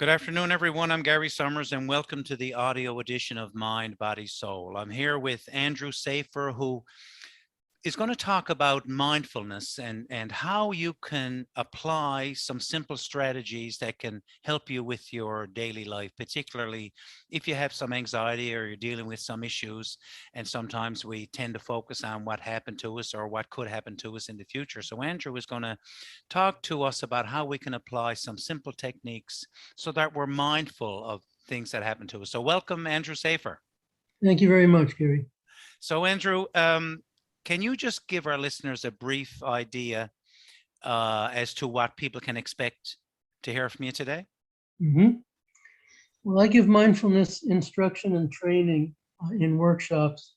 Good afternoon, everyone. I'm Gary Summers, and welcome to the audio edition of Mind, Body, Soul. I'm here with Andrew Safer, who is going to talk about mindfulness and how you can apply some simple strategies that can help you with your daily life, particularly if you have some anxiety or you're dealing with some issues. And sometimes we tend to focus on what happened to us or what could happen to us in the future. So Andrew is going to talk to us about how we can apply some simple techniques so that we're mindful of things that happen to us. So welcome, Andrew Safer. Thank you very much, Gary. So Andrew, can you just give our listeners a brief idea as to what people can expect to hear from you today? Well, I give mindfulness instruction and training in workshops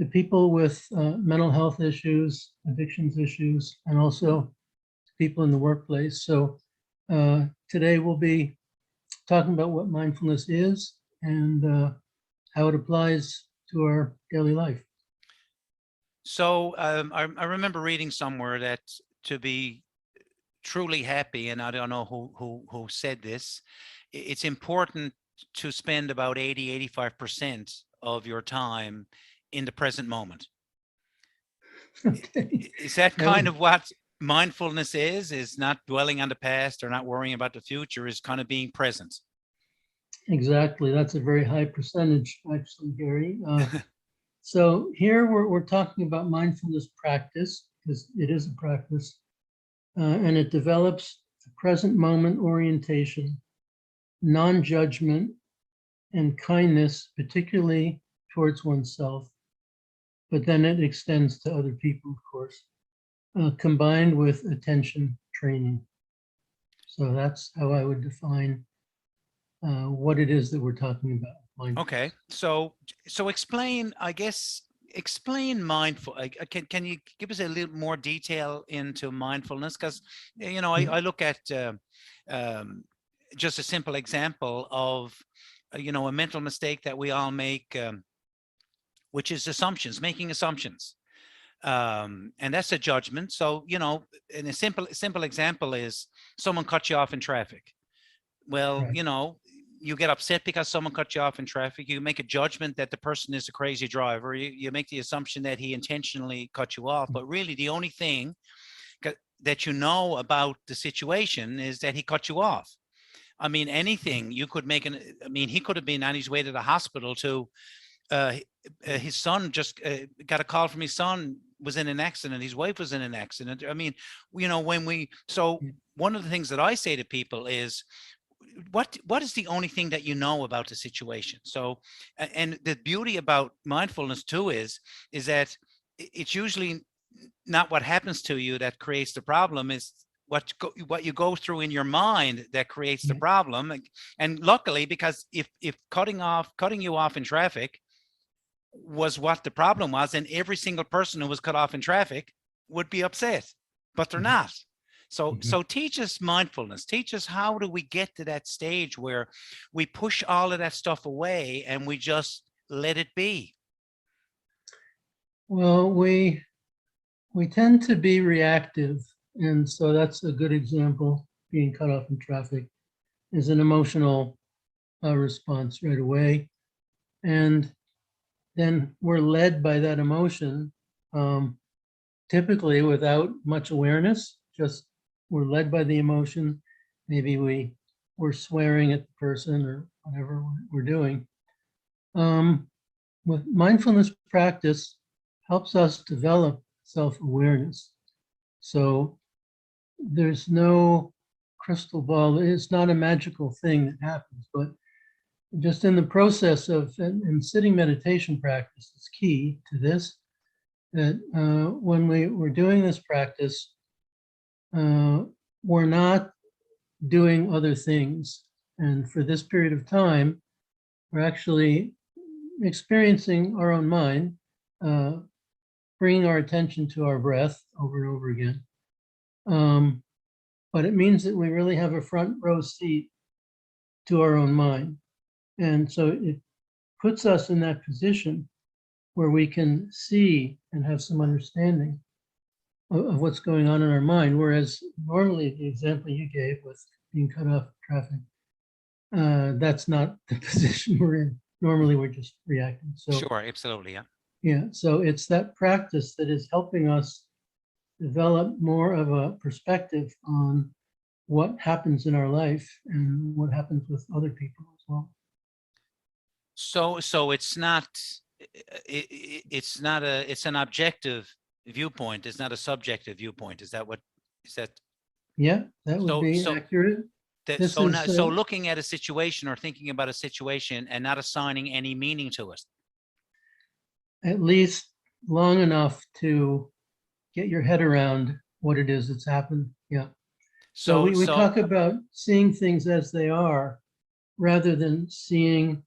to people with mental health issues, addictions issues, and also to people in the workplace. So today we'll be talking about what mindfulness is and how it applies to our daily life. So I remember reading somewhere that to be truly happy, and I don't know who said this, it's important to spend about 85% of your time in the present moment. Okay. Is that kind of what mindfulness is not dwelling on the past or not worrying about the future, is kind of being present? Exactly. That's a very high percentage, actually, Gary. So here we're talking about mindfulness practice, because it is a practice, and it develops the present moment orientation, non-judgment, and kindness, particularly towards oneself, but then it extends to other people, of course, combined with attention training. So that's how I would define what it is that we're talking about. Okay, so explain, I guess, explain mindful. Can you give us a little more detail into mindfulness? Because I look at just a simple example of a mental mistake that we all make, which is assumptions, making assumptions, and that's a judgment. So and a simple example is someone cut you off in traffic. Well, Right. you get upset because someone cut you off in traffic. You make a judgment that the person is a crazy driver. You make the assumption that he intentionally cut you off, but really the only thing that you know about the situation is that he cut you off. I mean, anything you could make he could have been on his way to the hospital to his son just got a call from his son was in an accident. His wife was in an accident. I mean, one of the things that I say to people is, what is the only thing that you know about the situation? So, and the beauty about mindfulness too is that it's usually not what happens to you that creates the problem, is what you go through in your mind that creates the problem. And luckily, because if cutting you off in traffic was what the problem was, and every single person who was cut off in traffic would be upset, but they're not. So teach us mindfulness. Teach us, how do we get to that stage where we push all of that stuff away and we just let it be? Well, we tend to be reactive, and so that's a good example. Being cut off in traffic is an emotional response right away, and then we're led by that emotion, typically without much awareness. Just we're led by the emotion. Maybe we're swearing at the person or whatever we're doing. With mindfulness practice helps us develop self-awareness. So there's no crystal ball. It's not a magical thing that happens, but just in the process of, and sitting meditation practice is key to this, that when we're doing this practice, we're not doing other things. And for this period of time, we're actually experiencing our own mind, bringing our attention to our breath over and over again. But it means that we really have a front row seat to our own mind. And so it puts us in that position where we can see and have some understanding of what's going on in our mind. Whereas normally, the example you gave with being cut off traffic, that's not the position we're in. Normally, we're just reacting. So, Sure, absolutely, yeah. yeah, so it's that practice that is helping us develop more of a perspective on what happens in our life and what happens with other people as well. So it's not it's not a it's an objective viewpoint. It's not a subjective viewpoint. Is that what is that? Yeah, that would So be so accurate. that This so now is so looking at a situation or thinking about a situation and not assigning any meaning to it. at least long enough to get your head around what it is that's happened. Yeah. So So we so talk about seeing things as they are rather than seeing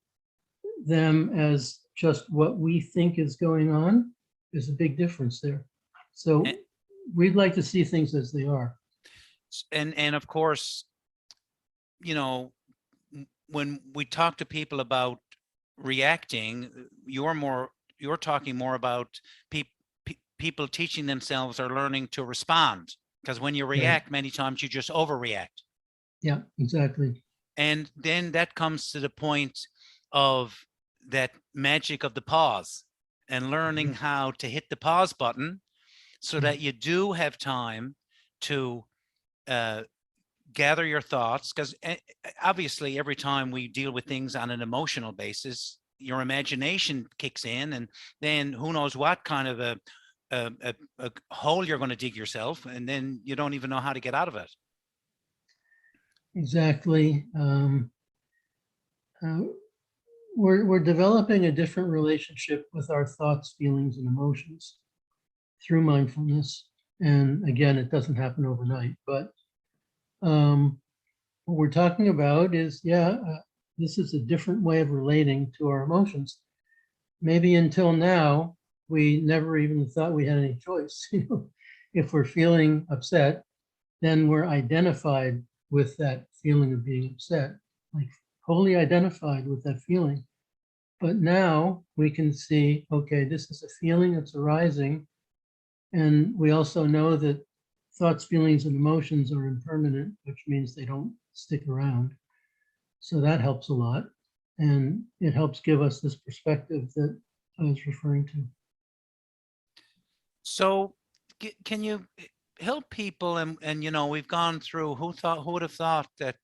them as just what we think is going on. There's a big difference there. So a- we'd like to see things as they are. and of course, you know, when we talk to people about reacting, you're talking more about people teaching themselves or learning to respond, because when you Right. react, many times you just overreact. Yeah, exactly. And then that comes to the point of that magic of the pause and learning how to hit the pause button so Yeah. that you do have time to uh, gather your thoughts, because obviously every time we deal with things on an emotional basis, your imagination kicks in, and then who knows what kind of a hole you're going to dig yourself, and then you don't even know how to get out of it. Exactly. Uh, we're developing a different relationship with our thoughts, feelings, and emotions through mindfulness. And again, it doesn't happen overnight, but what we're talking about is, this is a different way of relating to our emotions. Maybe until now, we never even thought we had any choice. If we're feeling upset, then we're identified with that feeling of being upset, like wholly identified with that feeling. But now we can see, okay, this is a feeling that's arising. And we also know that thoughts, feelings, and emotions are impermanent, which means they don't stick around. So that helps a lot. And it helps give us this perspective that I was referring to. So can you help people, and we've gone through, who would have thought that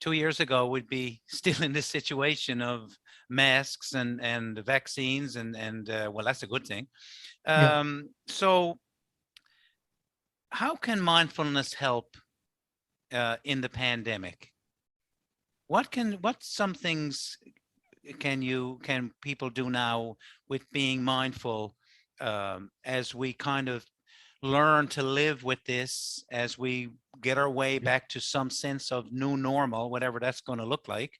2 years ago we'd be still in this situation of masks and vaccines, and well, that's a good thing. Yeah. So how can mindfulness help in the pandemic? What some things can people do now with being mindful, as we kind of learn to live with this, as we get our way back to some sense of new normal, whatever that's going to look like?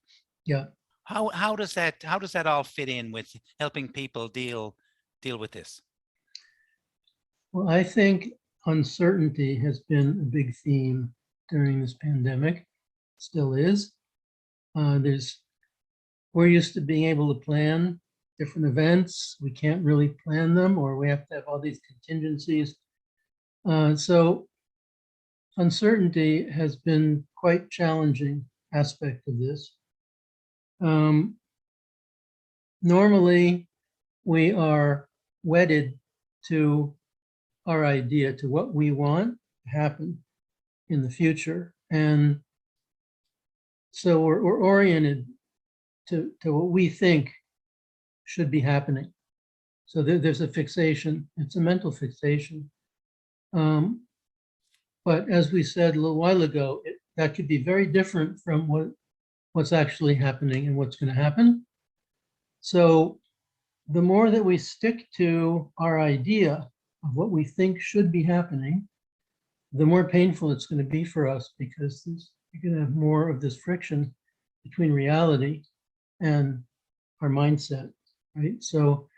Yeah. How does that all fit in with helping people deal with this? Well, I think uncertainty has been a big theme during this pandemic, still is. We're used to being able to plan different events. We can't really plan them, or we have to have all these contingencies. So uncertainty has been quite challenging aspect of this. Um, Normally, we are wedded to our idea, to what we want to happen in the future. And so we're oriented to what we think should be happening. So there's a fixation. It's a mental fixation. Um, but as we said a little while ago, that could be very different from what's actually happening and what's going to happen. So the more that we stick to our idea of what we think should be happening, the more painful it's going to be for us, because you're going to have more of this friction between reality and our mindset, right? So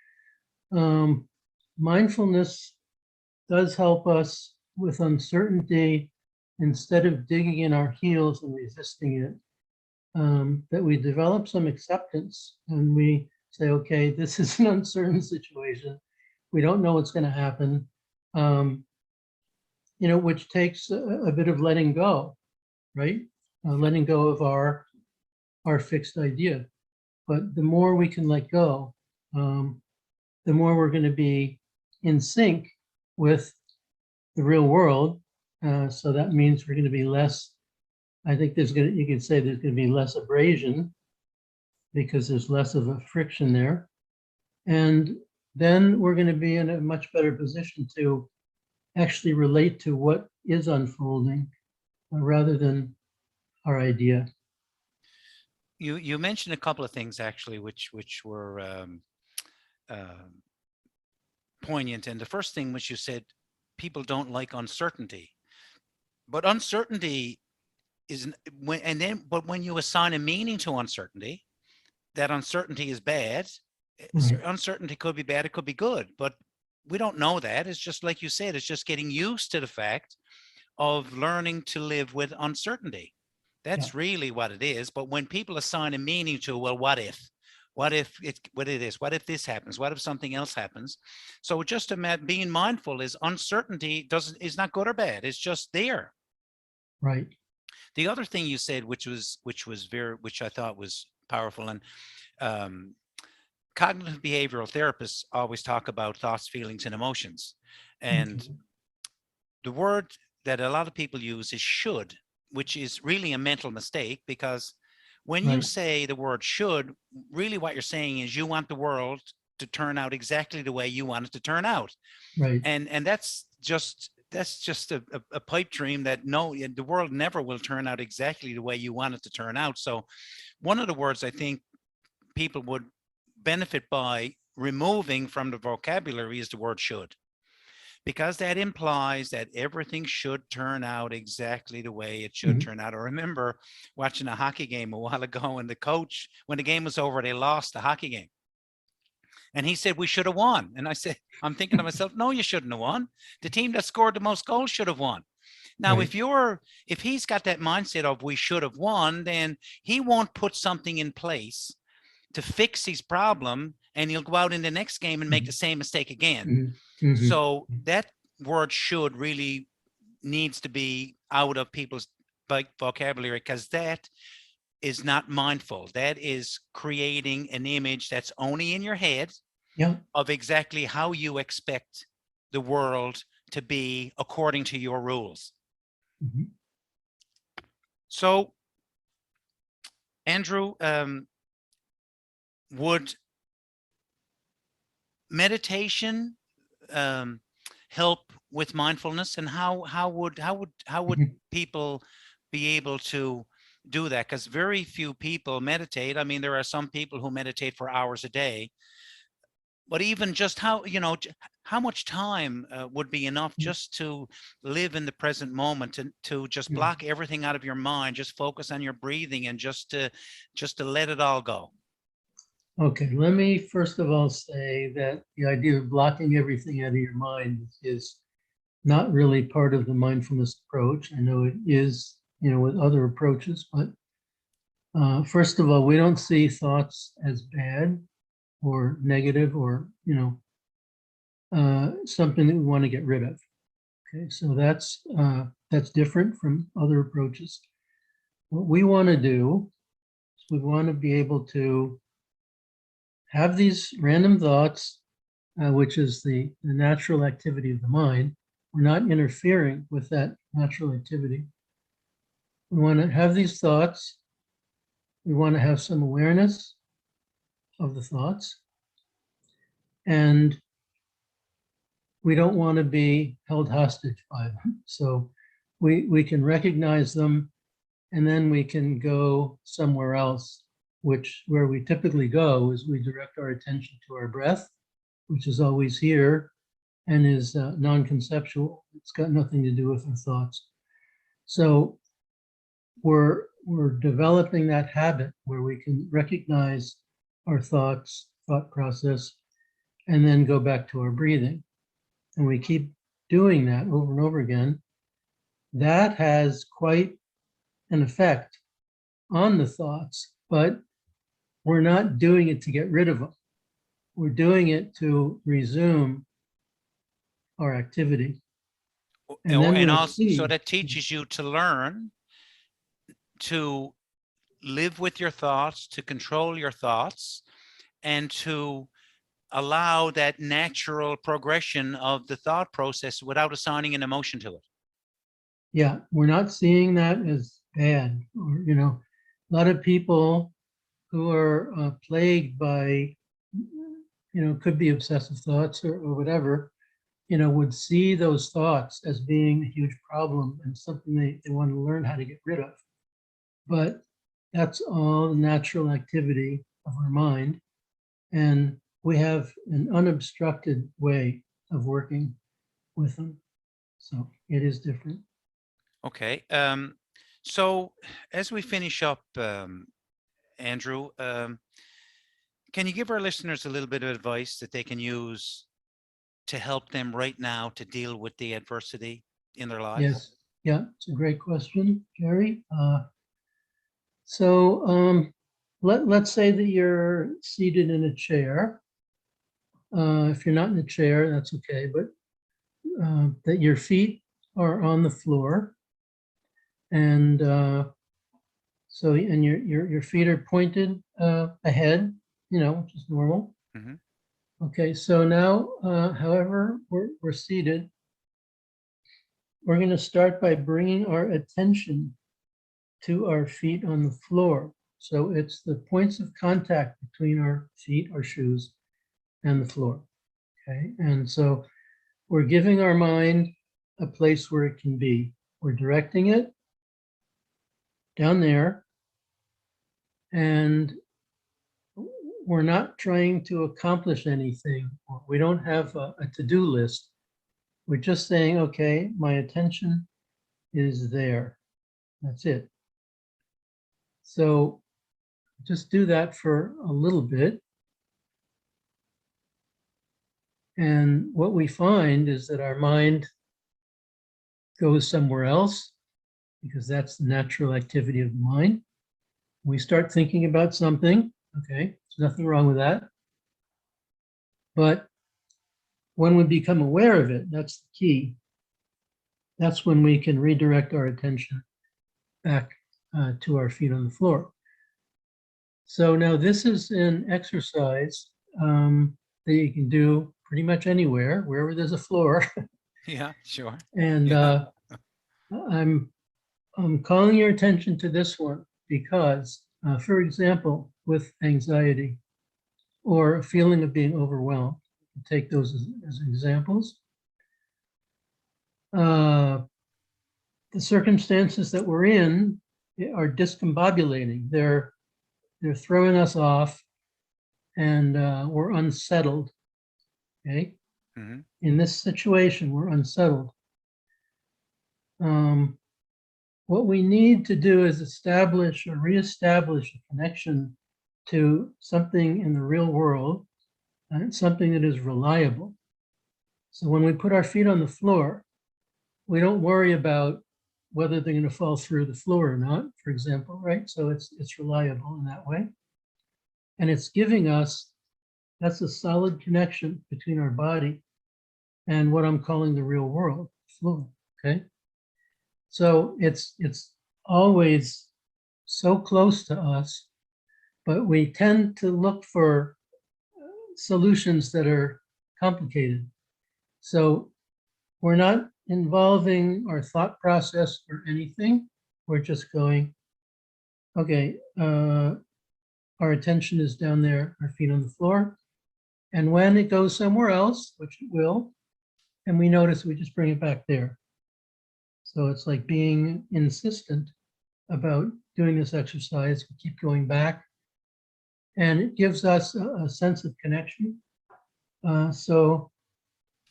mindfulness does help us with uncertainty. Instead of digging in our heels and resisting it, that we develop some acceptance and we say, okay, this is an uncertain situation. We don't know what's going to happen, which takes a bit of letting go, right? Letting go of our our fixed idea. But the more we can let go, the more we're going to be in sync with the real world. So that means we're going to be less, I think you could say there's going to be less abrasion because there's less of a friction there. And then we're going to be in a much better position to actually relate to what is unfolding rather than our idea. You mentioned a couple of things actually, which were poignant. And the first thing which you said, people don't like uncertainty, but uncertainty is but when you assign a meaning to uncertainty, that uncertainty is bad. Right. Uncertainty could be bad, it could be good, but we don't know that. It's just like you said, it's just getting used to the fact of learning to live with uncertainty. That's really what it is. But when people assign a meaning to, well, what if what if this happens, what if something else happens? So just being mindful is uncertainty is not good or bad, it's just there. Right. The other thing you said, which I thought was powerful, and cognitive behavioral therapists always talk about thoughts, feelings, and emotions. And okay. The word that a lot of people use is should, which is really a mental mistake, because when you Right. say the word should, really what you're saying is you want the world to turn out exactly the way you want it to turn out. Right. And that's just a pipe dream that no, the world never will turn out exactly the way you want it to turn out. So one of the words I think people would benefit by removing from the vocabulary is the word should, because that implies that everything should turn out exactly the way it should turn out. I remember watching a hockey game a while ago, and the coach, when the game was over, they lost the hockey game. And he said, we should have won. And I said, I'm thinking to myself, no, you shouldn't have won. The team that scored the most goals should have won. Now, Right. if he's got that mindset of we should have won, then he won't put something in place to fix his problem, and he'll go out in the next game and make the same mistake again. So that word should really needs to be out of people's vocabulary, because that is not mindful. That is creating an image that's only in your head Yeah. of exactly how you expect the world to be according to your rules. So, Andrew, would meditation help with mindfulness, and how would people be able to do that? Because very few people meditate. I mean, there are some people who meditate for hours a day, but even just how much time would be enough just to live in the present moment, to just block everything out of your mind, just focus on your breathing, and just to let it all go? Okay, let me first of all say that the idea of blocking everything out of your mind is not really part of the mindfulness approach. I know it is, with other approaches, but first of all, we don't see thoughts as bad or negative or, something that we want to get rid of. Okay, so that's different from other approaches. What we want to do is we want to be able to have these random thoughts, which is the natural activity of the mind. We're not interfering with that natural activity. We want to have these thoughts. We want to have some awareness of the thoughts. And we don't want to be held hostage by them. So we can recognize them, and then we can go somewhere else, where we typically go is we direct our attention to our breath, which is always here and is non-conceptual. It's got nothing to do with our thoughts. So we're developing that habit where we can recognize our thought process, and then go back to our breathing. And we keep doing that over and over again. That has quite an effect on the thoughts, but we're not doing it to get rid of them. We're doing it to resume our activity. And then And we'll also, so see. that teaches you to learn to live with your thoughts, to control your thoughts, and to allow that natural progression of the thought process without assigning an emotion to it. Yeah, we're not seeing that as bad. Or, a lot of people who are plagued by, could be obsessive thoughts or whatever, would see those thoughts as being a huge problem and something they want to learn how to get rid of. But that's all the natural activity of our mind. And we have an unobstructed way of working with them. So it is different. Okay. So as we finish up, Andrew, can you give our listeners a little bit of advice that they can use to help them right now to deal with the adversity in their lives? Yes. Yeah, it's a great question, Jerry. So let's say that you're seated in a chair. If you're not in a chair, that's okay, but that your feet are on the floor, and and your feet are pointed ahead, which is normal. Mhm. Okay, so now, however we're seated, we're going to start by bringing our attention to our feet on the floor. So it's the points of contact between our feet, our shoes, and the floor. Okay, and so we're giving our mind a place where it can be. We're directing it down there, and we're not trying to accomplish anything. We don't have a to-do list. We're just saying, okay, my attention is there. That's it. So just do that for a little bit. And what we find is that our mind goes somewhere else because that's the natural activity of the mind. We start thinking about something. Okay, there's nothing wrong with that. But when we become aware of it, that's the key. That's when we can redirect our attention back to our feet on the floor. So now this is an exercise that you can do pretty much anywhere, wherever there's a floor. Yeah, sure. And Yeah. I'm calling your attention to this one because, for example, with anxiety or a feeling of being overwhelmed, take those as examples. The circumstances that we're in are discombobulating. They're throwing us off, and we're unsettled. Okay, Mm-hmm. in this situation, we're unsettled. What we need to do is establish or reestablish a connection to something in the real world, something that is reliable. So when we put our feet on the floor, we don't worry about whether they're going to fall through the floor or not, for example, right? So it's reliable in that way. And it's giving us, that's a solid connection between our body and what I'm calling the real world, floor, okay? So it's always so close to us, but we tend to look for solutions that are complicated. So we're not involving our thought process or anything. We're just going, okay, our attention is down there, our feet on the floor. And when it goes somewhere else, which it will, and we notice, we just bring it back there. So it's like being insistent about doing this exercise. We keep going back, and it gives us a sense of connection. So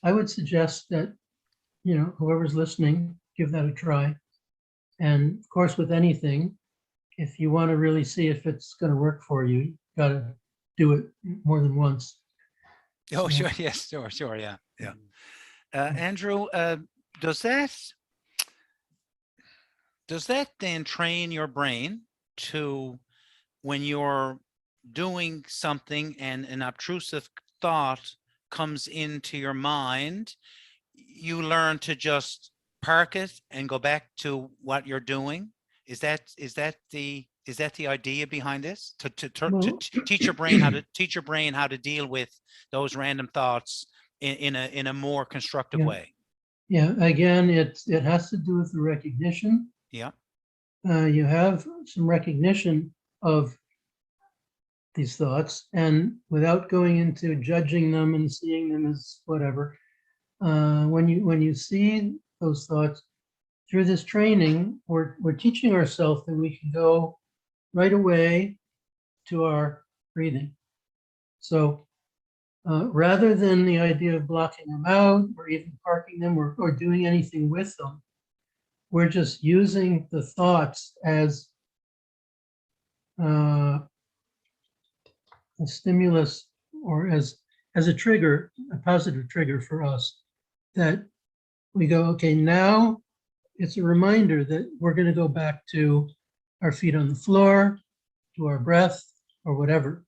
I would suggest that, whoever's listening, give that a try. And of course, with anything, if you want to really see if it's going to work for you, you got to do it more than once. Oh, So, sure. Yes, sure. Yeah. Yeah. Andrew, does that then train your brain to, when you're doing something and an obtrusive thought comes into your mind, you learn to just park it and go back to what you're doing? Is that Is that the idea behind this? To Well, teach your brain how to deal with those random thoughts in a more constructive yeah, way. yeah. Again, it has to do with the recognition. Yeah. You have some recognition of these thoughts, and without going into judging them and seeing them as whatever, when you see those thoughts through this training, we're teaching ourselves that we can go right away to our breathing. So rather than the idea of blocking them out or even parking them or doing anything with them, we're just using the thoughts as uh, a stimulus or as a trigger, a positive trigger for us that we go, okay, now it's a reminder that we're going to go back to our feet on the floor, to our breath, or whatever.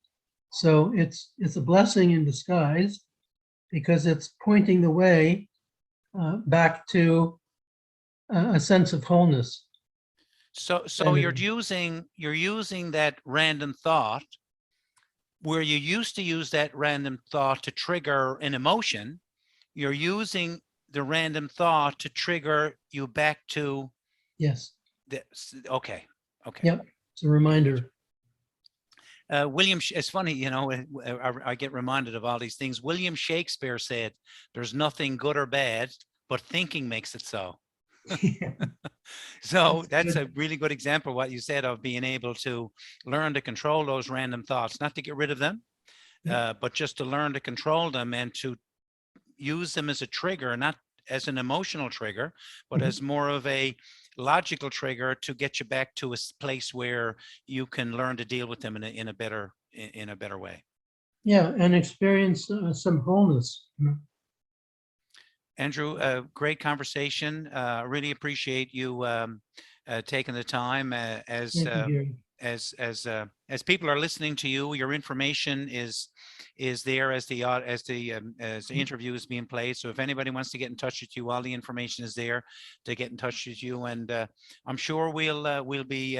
So it's a blessing in disguise because it's pointing the way back to a sense of wholeness. So you're using that random thought where you used to use that random thought to trigger an emotion. You're using the random thought to trigger you back to Yes. this. Okay. Okay. Yep. It's a reminder. William, it's funny, I get reminded of all these things. William Shakespeare said, "There's nothing good or bad, but thinking makes it so." So that's a Good. really good example of what you said of being able to learn to control those random thoughts, not to get rid of them, but just to learn to control them and to use them as a trigger, not as an emotional trigger, but as more of a logical trigger to get you back to a place where you can learn to deal with them in a better way. Yeah, and experience some wholeness. Andrew, great conversation. Really appreciate you taking the time. Thank you, Gary. As people are listening to you, your information is there as the interview is being played. So if anybody wants to get in touch with you, all the information is there to get in touch with you. And I'm sure we'll be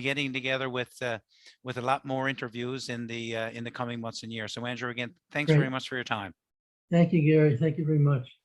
getting together with a lot more interviews in the coming months and years. So Andrew, again, thanks very Great. much for your time. Thank you, Gary. Thank you very much.